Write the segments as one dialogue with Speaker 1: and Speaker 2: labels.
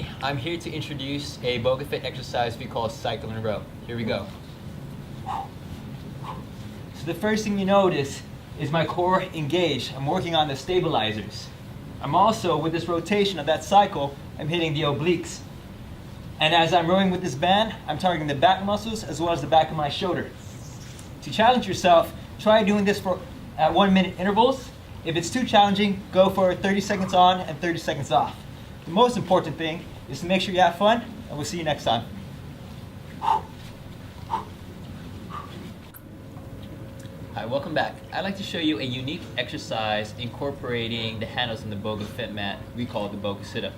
Speaker 1: me, I'm here to introduce a Boga Fit exercise we call cycle in a row. Here we go. So the first thing you notice is my core engaged. I'm working on the stabilizers. I'm also, with this rotation of that cycle, I'm hitting the obliques. And as I'm rowing with this band, I'm targeting the back muscles as well as the back of my shoulder. To challenge yourself, try doing this for at 1 minute intervals. If it's too challenging, go for 30 seconds on and 30 seconds off. The most important thing is to make sure you have fun, and we'll see you next time. Hi, welcome back. I'd like to show you a unique exercise incorporating the handles in the Boga FitMat we call the Bogus sit-up.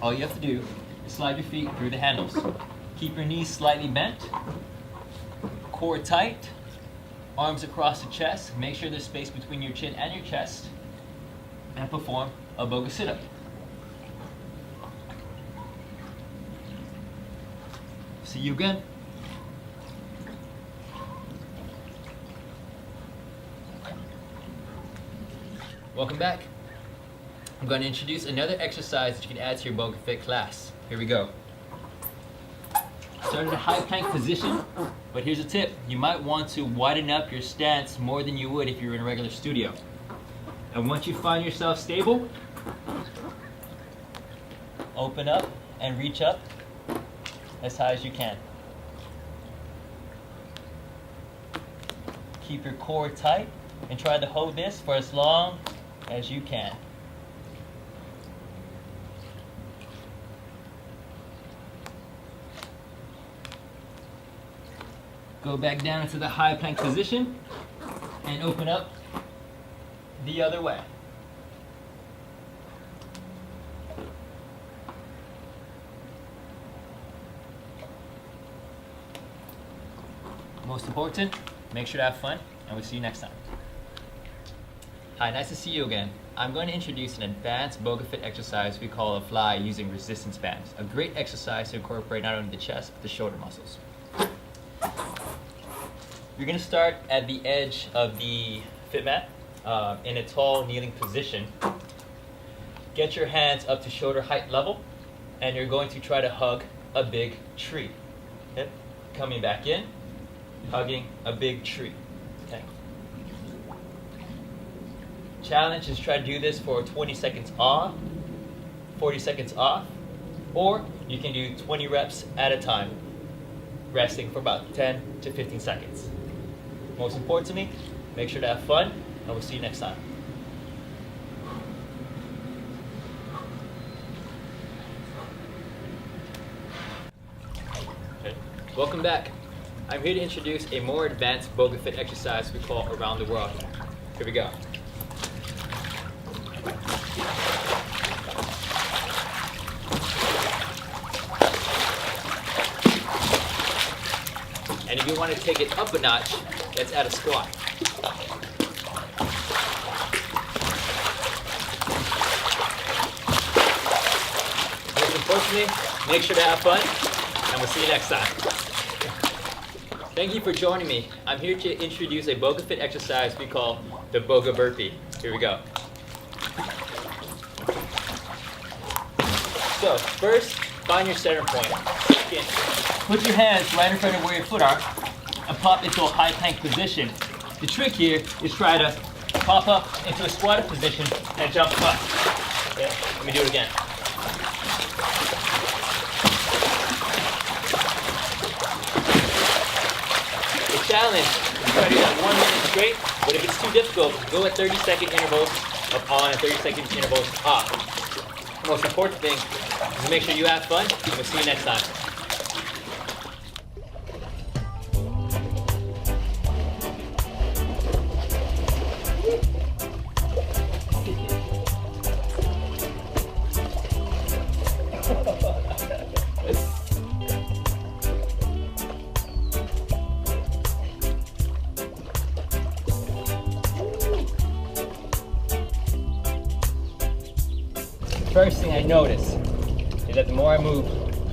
Speaker 1: All you have to do is slide your feet through the handles. Keep your knees slightly bent, core tight, arms across the chest. Make sure there's space between your chin and your chest, and perform a Bogus sit-up. See you again. Welcome back. I'm going to introduce another exercise that you can add to your Boga Fit class. Here we go. Start in a high plank position, but here's a tip. You might want to widen up your stance more than you would if you were in a regular studio. And once you find yourself stable, open up and reach up as high as you can. Keep your core tight and try to hold this for as long as you can. Go back down into the high plank position and open up the other way. Most important, make sure to have fun, and we'll see you next time. Hi, nice to see you again. I'm going to introduce an advanced Boga Fit exercise we call a fly using resistance bands. A great exercise to incorporate not only the chest, but the shoulder muscles. You're going to start at the edge of the FitMat in a tall kneeling position. Get your hands up to shoulder height level, and you're going to try to hug a big tree. Okay? Coming back in, hugging a big tree. Okay. Challenge is try to do this for 20 seconds off, 40 seconds off, or you can do 20 reps at a time, resting for about 10 to 15 seconds. Most importantly, make sure to have fun, and we'll see you next time. Okay. Welcome back. I'm here to introduce a more advanced Boga Fit exercise we call Around the World. Here we go. And if you want to take it up a notch, let's add a squat. Most importantly, make sure to have fun, and we'll see you next time. Thank you for joining me. I'm here to introduce a Boga Fit exercise we call the Bogo burpee. Here we go. So, first, find your center point. Second, put your hands right in front of where your foot are and pop into a high plank position. The trick here is try to pop up into a squatted position and jump up. Okay, let me do it again. The challenge is try to do that 1 minute straight, but if it's too difficult, go at 30-second intervals of on and 30-second intervals off. The most important thing is to make sure you have fun, and we'll see you next time. First thing I notice is that the more I move,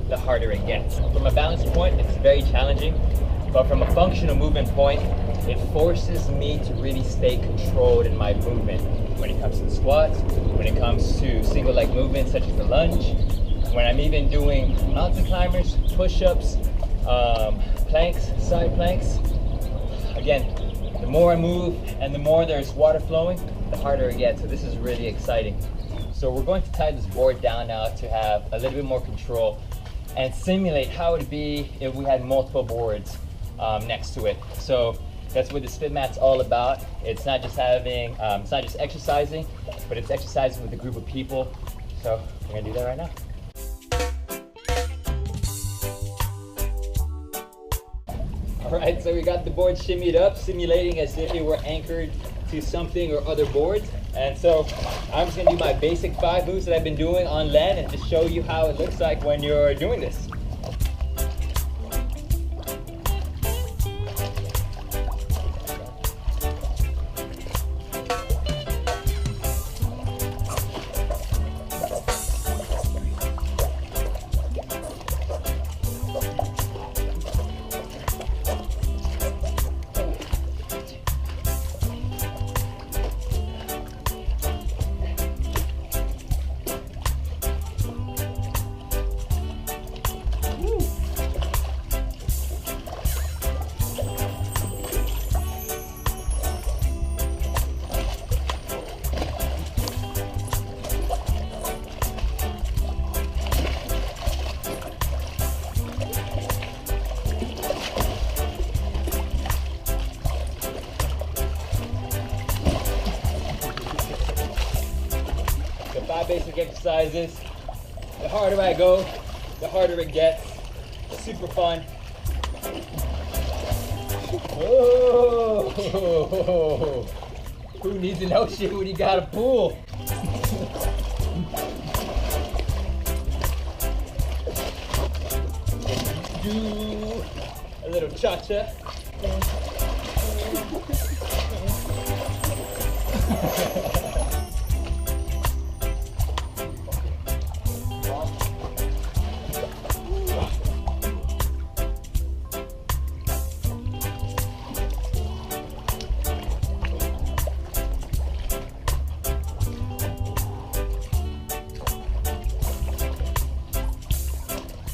Speaker 1: the harder it gets. From a balance point, it's very challenging, but from a functional movement point, it forces me to really stay controlled in my movement when it comes to the squats, when it comes to single leg movements such as the lunge, when I'm even doing mountain climbers, push-ups, planks, side planks, again, the more I move and the more there's water flowing, the harder it gets. So this is really exciting. So we're going to tie this board down now to have a little bit more control and simulate how it would be if we had multiple boards next to it. So that's what this FitMat's all about. It's not just having, it's not just exercising, but it's exercising with a group of people. So we're gonna do that right now. All right, so we got the board shimmied up, simulating as if it were anchored to something or other boards. And so I'm just gonna do my basic 5 moves that I've been doing on land and just show you how it looks like when you're doing this. The 5 basic exercises. The harder I go, the harder it gets. Super fun. Oh, who needs an ocean when you got a pool? Do a little cha-cha.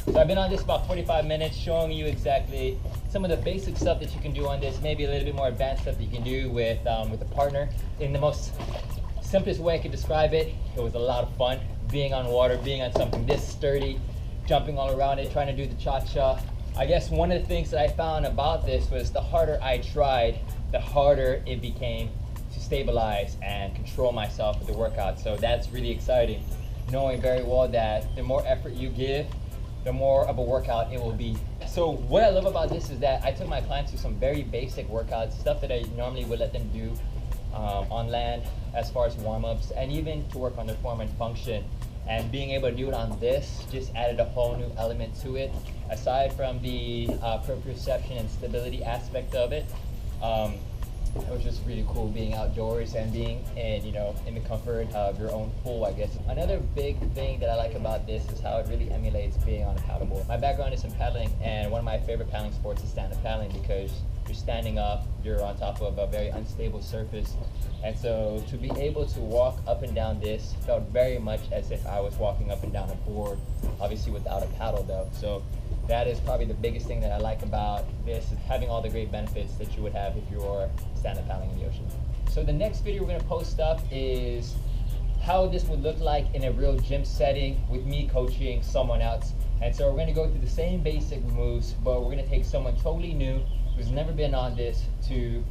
Speaker 1: So I've been on this about 45 minutes, showing you exactly some of the basic stuff that you can do on this, maybe a little bit more advanced stuff that you can do with a partner. In the most simplest way I could describe it, it was a lot of fun being on water, being on something this sturdy, jumping all around it, trying to do the cha-cha. I guess one of the things that I found about this was the harder I tried, the harder it became to stabilize and control myself with the workout. So that's really exciting, knowing very well that the more effort you give, the more of a workout it will be. So what I love about this is that I took my clients through some very basic workouts, stuff that I normally would let them do on land as far as warm-ups, and even to work on their form and function. And being able to do it on this just added a whole new element to it. Aside from the proprioception and stability aspect of it, it was just really cool being outdoors and being in, in the comfort of your own pool, I guess. Another big thing that I like about this is how it really emulates being on a paddleboard. My background is in paddling, and one of my favorite paddling sports is stand-up paddling because you're standing up, you're on top of a very unstable surface. And so to be able to walk up and down this felt very much as if I was walking up and down a board, obviously without a paddle though. So that is probably the biggest thing that I like about this, is having all the great benefits that you would have if you were stand-up paddling in the ocean. So the next video we're going to post up is how this would look like in a real gym setting with me coaching someone else. And so we're going to go through the same basic moves, but we're going to take someone totally new who's never been on this to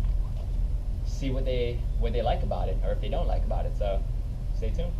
Speaker 1: see what they like about it, or if they don't like about it. So stay tuned.